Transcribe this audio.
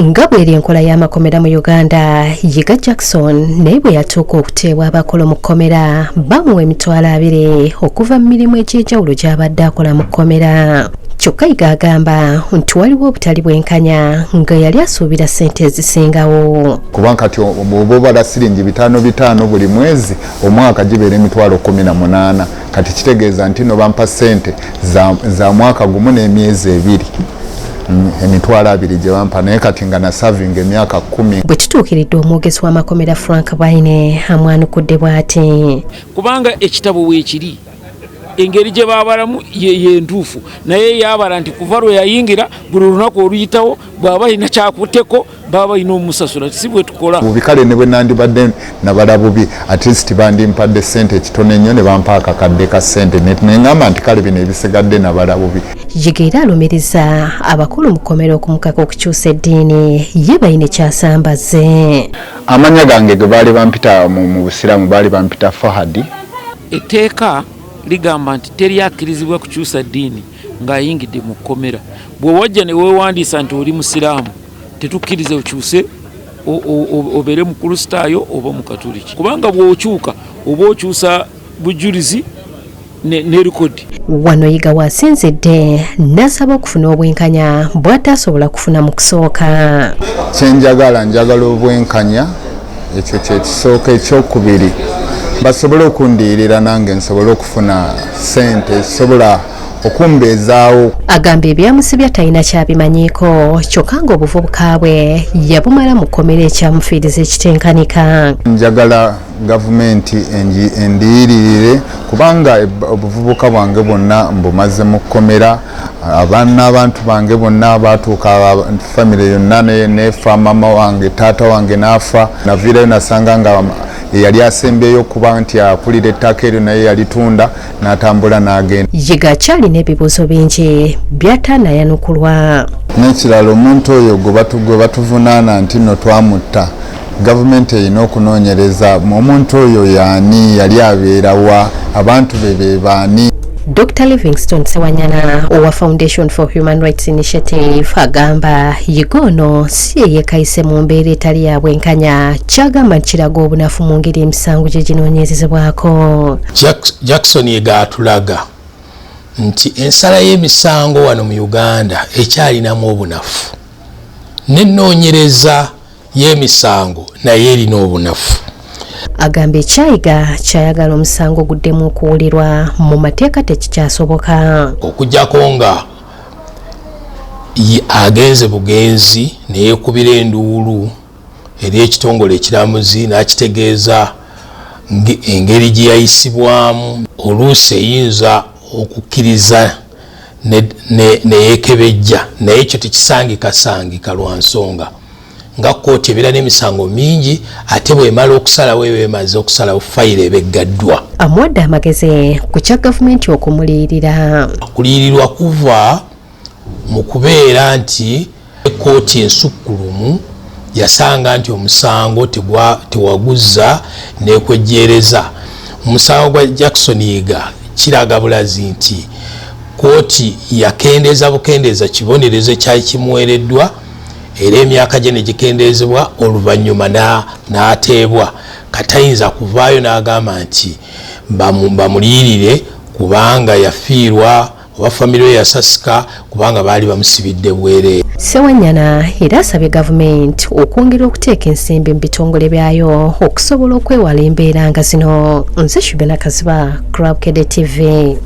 Nga bw'eri enkola y'amakomera mu Uganda, Yiga Jackson naye bwe yatuuka okuteebwa abakolo mu kkomera bamuwa emitwalo 2 okuva mu mirimu egy'enjawulo gy'abadde akola mu kkomera. Kyokka Yiga agamba nti waliwo obutali bwenkanya nga yali asuubira ssente ezisingawo. Kuba kati bw'oba obala siringi 5 buli mwezi omwaka gibeera emitwalo 18 kati kitegeeza nti no bampa ssente za mwaka gumu n'emyezi 2. Emitwalo 2 gye bampa naye kati nga na serving emyaka 10. Bwe kituukiridde omwogezi w'amakomera Frank Baine amwanukudde bw'ati. Kubanga ekitabo weekiri engeri gye baabalamu ye ntuufu naye yaabala nti kuva lwe yayingira buli lunaku oluyitawo bw'aba alina kyakutteko baba balina omusasula si bwe tukola. Bubikale ne bwe nandibadde nabala bubi at least bandimpadde ssente ekitono ennyo ne bampa akakadde ka ssente ne ngamba nti kale bino ebisigadde nabala bubi. Yiga era alumiriza abakulu mu kkomera okumukaka okukyusa eddiini ye balina kyasambaze. Amanya gange ge baali bampita mu busiraamu baali bampita Fahadi. Etteeka ligamba nti teryakirizibwa kukyusa ddiini ng'ayingidde mu kkomera. Bwe wajja ne weewandiisa nti oli musiraamu tetukkirize okyuse obeere mu kristaayo oba mu katoliki kubanga bw'okyuka oba okyusa bujulizi ne rekodi. Wano Yiga wasinzidde n'asaba okufuna obwenkanya bw'ataasobola kufuna mu kusooka. Kyenjagala njagala obwenkanya ekyo kye kisooka. Ekyokubiri basobole okundiirira nange nsobole okufuna ssente sobola okumbeezaawo. Agamba ebyamusibya talina kyabimanyiiko kyokka nga obuvubuka bwe yabumala mu kkomera ekyamufiiriza ekitenkanika. Njagala gavumenti endiyiririre kubanga obuvubuka bwange bwonna mbumaze mu kkomera. Abantu bange bonna baatuuka famire yonna nefa, mama wange taata wange n'afa. Naviirayo nasanga nga yali asembyeyo okuba nti akulira ettaka eryo naye yalitunda n'atambula n'agenda. Yiga akyalina ebibuuzo bingi by'ataanayanukulwa. N'ekirala omuntu oyo gwe batuvunaana nti nno twamutta gavumenti erina okunoonyereza omuntu oyo yaani yali abeerawa abantu be baani. Dr. Livingstone Ssewanyana owa Foundation for Human Rights Initiative agamba Yiga ono si yeekayise mu mbeera etali ya bwenkanya kyagamba nti kiraga obunafu mu ngeri emisango gye ginoonyerezebwako. Jackson Yiga atulaga nti ensala y'emisango wano mu Uganda ekyalinamu obunafu n'ennoonyereza y'emisango naye erina obunafu. Agamba ekyayiga kyayagala omusango guddemu okuwulirwa mu mateeka tekikyasoboka. Okujjako nga agenze bugenzi neyeekubira enduulu eri ekitongole ekiramuzi n'akitegeeza engeri gye yayisibwamu oluusi eyinza okukkiriza neyeekebejja naye ekyo tekisangikasangika lwa nsonga nga kkooti ebeera n'emisango mingi ate bw'emala okusalawo eba emaze okusalawo fayiro eba eggaddwa. Amuwadde amagezi ku kya gavumenti okumuliyirira. Okuliyirirwa kuva mu kubeera nti kkooti ensukkulumu yasanga nti omusango tewaguzza n'ekwejjeereza. Omusango gwa Jackson Yiga kiraga bulazi nti kkooti yakendeeza bukendeeza kibonerezo ekyali kimuweereddwa era emyaka gye ne gikendeezebwa oluvannyuma n'ateebwa. Katayinza kuvaayo n'agamba nti bamuliyirire kubanga yafiirwa oba famire we yasasika kubanga baali bamusibidde bwereere. Ssewanyana era asabye gavumenti okwongera okuteeka ensimbi mu bitongole byayo okusobola okwewala embeera nga zino. Nze Shubena Kaziba, Club Kiddiridde TV.